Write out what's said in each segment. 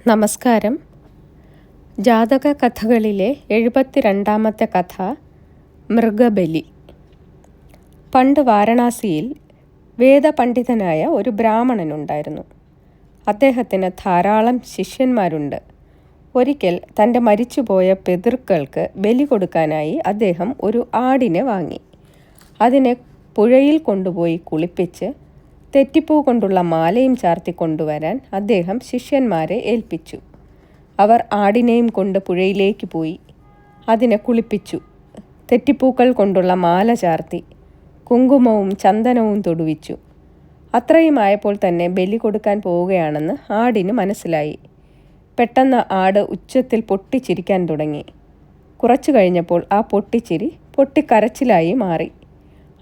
നമസ്കാരം. ജാതക കഥകളിലെ 72ാമത്തെ കഥ മൃഗബലി. പണ്ട് വാരണാസിയിൽ വേദപണ്ഡിതനായ ഒരു ബ്രാഹ്മണനുണ്ടായിരുന്നു. അദ്ദേഹത്തിന് ധാരാളം ശിഷ്യന്മാരുണ്ട്. ഒരിക്കൽ തൻ്റെ മരിച്ചുപോയ പിതൃക്കൾക്ക് ബലി കൊടുക്കാനായി അദ്ദേഹം ഒരു ആടിനെ വാങ്ങി. അതിനെ പുഴയിൽ കൊണ്ടുപോയി കുളിപ്പിച്ച് തെറ്റിപ്പൂ കൊണ്ടുള്ള മാലയും ചാർത്തി കൊണ്ടുവരാൻ അദ്ദേഹം ശിഷ്യന്മാരെ ഏൽപ്പിച്ചു. അവർ ആടിനെയും കൊണ്ട് പുഴയിലേക്ക് പോയി. അതിനെ കുളിപ്പിച്ചു. തെറ്റിപ്പൂക്കൾ കൊണ്ടുള്ള മാല ചാർത്തി കുങ്കുമവും ചന്ദനവും തൊടുവിച്ചു. അത്രയുമായപ്പോൾ തന്നെ ബലി കൊടുക്കാൻ പോവുകയാണെന്ന് ആടിന് മനസ്സിലായി. പെട്ടെന്ന് ആട് ഉച്ചത്തിൽ പൊട്ടിച്ചിരിക്കാൻ തുടങ്ങി. കുറച്ചു കഴിഞ്ഞപ്പോൾ ആ പൊട്ടിച്ചിരി പൊട്ടിക്കരച്ചിലായി മാറി.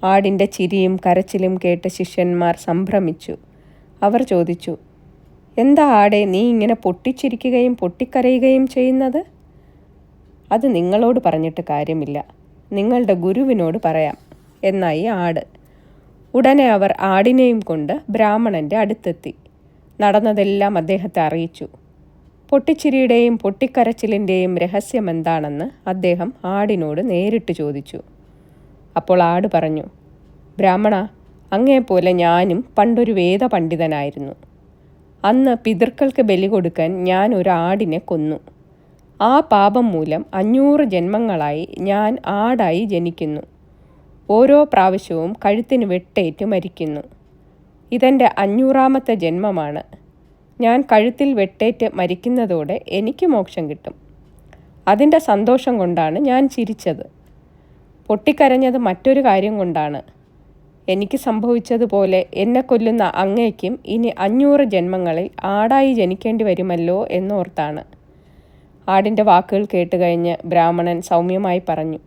ആടിൻ്റെ ചിരിയും കരച്ചിലും കേട്ട് ശിഷ്യന്മാർ സംഭ്രമിച്ചു. അവർ ചോദിച്ചു, "എന്താ ആടേ, നീ ഇങ്ങനെ പൊട്ടിച്ചിരിക്കുകയും പൊട്ടിക്കരയുകയും ചെയ്യുന്നത്?" "അത് നിങ്ങളോട് പറഞ്ഞിട്ട് കാര്യമില്ല, നിങ്ങളുടെ ഗുരുവിനോട് പറയാം" എന്നായി ആട്. ഉടനെ അവർ ആടിനെയും കൊണ്ട് ബ്രാഹ്മണൻ്റെ അടുത്തെത്തി. നടന്നതെല്ലാം അദ്ദേഹത്തെ അറിയിച്ചു. പൊട്ടിച്ചിരിയുടെയും പൊട്ടിക്കരച്ചിലിൻ്റെയും രഹസ്യമെന്താണെന്ന് അദ്ദേഹം ആടിനോട് നേരിട്ട് ചോദിച്ചു. അപ്പോൾ ആട് പറഞ്ഞു, "ബ്രാഹ്മണ, അങ്ങേപ്പോലെ ഞാനും പണ്ടൊരു വേദപണ്ഡിതനായിരുന്നു. അന്ന് പിതൃക്കൾക്ക് ബലി കൊടുക്കാൻ ഞാൻ ഒരു ആടിനെ കൊന്നു. ആ പാപം മൂലം 500 ജന്മങ്ങളായി ഞാൻ ആടായി ജനിക്കുന്നു. ഓരോ പ്രാവശ്യവും കഴുത്തിന് വെട്ടേറ്റ് മരിക്കുന്നു. ഇതെൻ്റെ 500ാമത്തെ ജന്മമാണ്. ഞാൻ കഴുത്തിൽ വെട്ടേറ്റ് മരിക്കുന്നതോടെ എനിക്ക് മോക്ഷം കിട്ടും. അതിൻ്റെ സന്തോഷം കൊണ്ടാണ് ഞാൻ ചിരിച്ചത്. പൊട്ടിക്കരഞ്ഞത് മറ്റൊരു കാര്യം കൊണ്ടാണ്. എനിക്ക് സംഭവിച്ചതുപോലെ എന്നെ കൊല്ലുന്ന അങ്ങേക്കും ഇനി 500 ജന്മങ്ങളിൽ ആടായി ജനിക്കേണ്ടി വരുമല്ലോ എന്നോർത്താണ്." ആടിൻ്റെ വാക്കുകൾ കേട്ടുകഴിഞ്ഞ് ബ്രാഹ്മണൻ സൗമ്യമായി പറഞ്ഞു,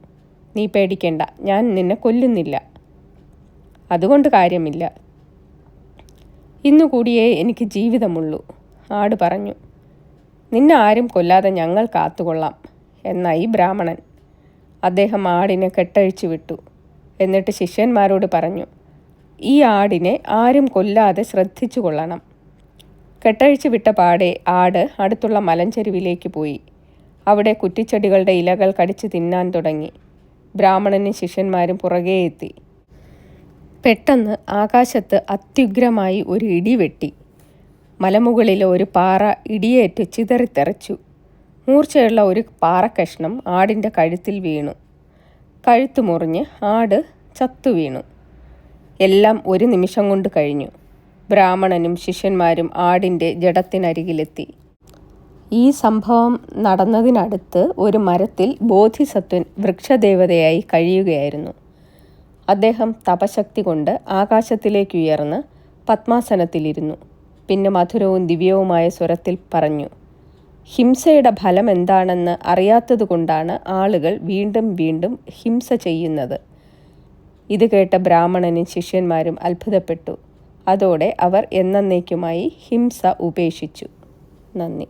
"നീ പേടിക്കേണ്ട, ഞാൻ നിന്നെ കൊല്ലുന്നില്ല. അതുകൊണ്ട് കാര്യമില്ല. ഇന്നുകൂടിയേ എനിക്ക് ജീവിതമുള്ളൂ." ആട് പറഞ്ഞു, "നിന്നെ ആരും കൊല്ലാതെ ഞങ്ങൾ കാത്തുകൊള്ളാം" എന്നായി ബ്രാഹ്മണൻ. അദ്ദേഹം ആടിനെ കെട്ടഴിച്ചു വിട്ടു. എന്നിട്ട് ശിഷ്യന്മാരോട് പറഞ്ഞു, "ഈ ആടിനെ ആരും കൊല്ലാതെ ശ്രദ്ധിച്ചു കൊള്ളണം." കെട്ടഴിച്ചു വിട്ട പാടെ ആട് അടുത്തുള്ള മലഞ്ചെരുവിലേക്ക് പോയി. അവിടെ കുറ്റിച്ചെടികളുടെ ഇലകൾ കടിച്ചു തിന്നാൻ തുടങ്ങി. ബ്രാഹ്മണനും ശിഷ്യന്മാരും പുറകെ എത്തി. പെട്ടെന്ന് ആകാശത്ത് അത്യുഗ്രമായി ഒരു ഇടി വെട്ടി. മലമുകളിലെ ഒരു പാറ ഇടിയേറ്റ് ചിതറിത്തെറിച്ചു. മൂർച്ചയുള്ള ഒരു പാറക്കഷ്ണം ആടിൻ്റെ കഴുത്തിൽ വീണു. കഴുത്ത് മുറിഞ്ഞ് ആട് ചത്തുവീണു. എല്ലാം ഒരു നിമിഷം കൊണ്ട് കഴിഞ്ഞു. ബ്രാഹ്മണനും ശിഷ്യന്മാരും ആടിൻ്റെ ജഡത്തിനരികിലെത്തി. ഈ സംഭവം നടന്നതിനടുത്ത് ഒരു മരത്തിൽ ബോധിസത്വൻ വൃക്ഷദേവതയായി കഴിയുകയായിരുന്നു. അദ്ദേഹം തപശക്തി കൊണ്ട് ആകാശത്തിലേക്കുയർന്ന് പത്മാസനത്തിലിരുന്നു. പിന്നെ മധുരവും ദിവ്യവുമായ സ്വരത്തിൽ പറഞ്ഞു, "ഹിംസയുടെ ഫലം എന്താണെന്ന് അറിയാത്തതുകൊണ്ടാണ് ആളുകൾ വീണ്ടും വീണ്ടും ഹിംസ ചെയ്യുന്നത്." ഇത് കേട്ട ബ്രാഹ്മണനും ശിഷ്യന്മാരും അത്ഭുതപ്പെട്ടു. അതോടെ അവർ എന്നേക്കുമായി ഹിംസ ഉപേക്ഷിച്ചു. നന്ദി.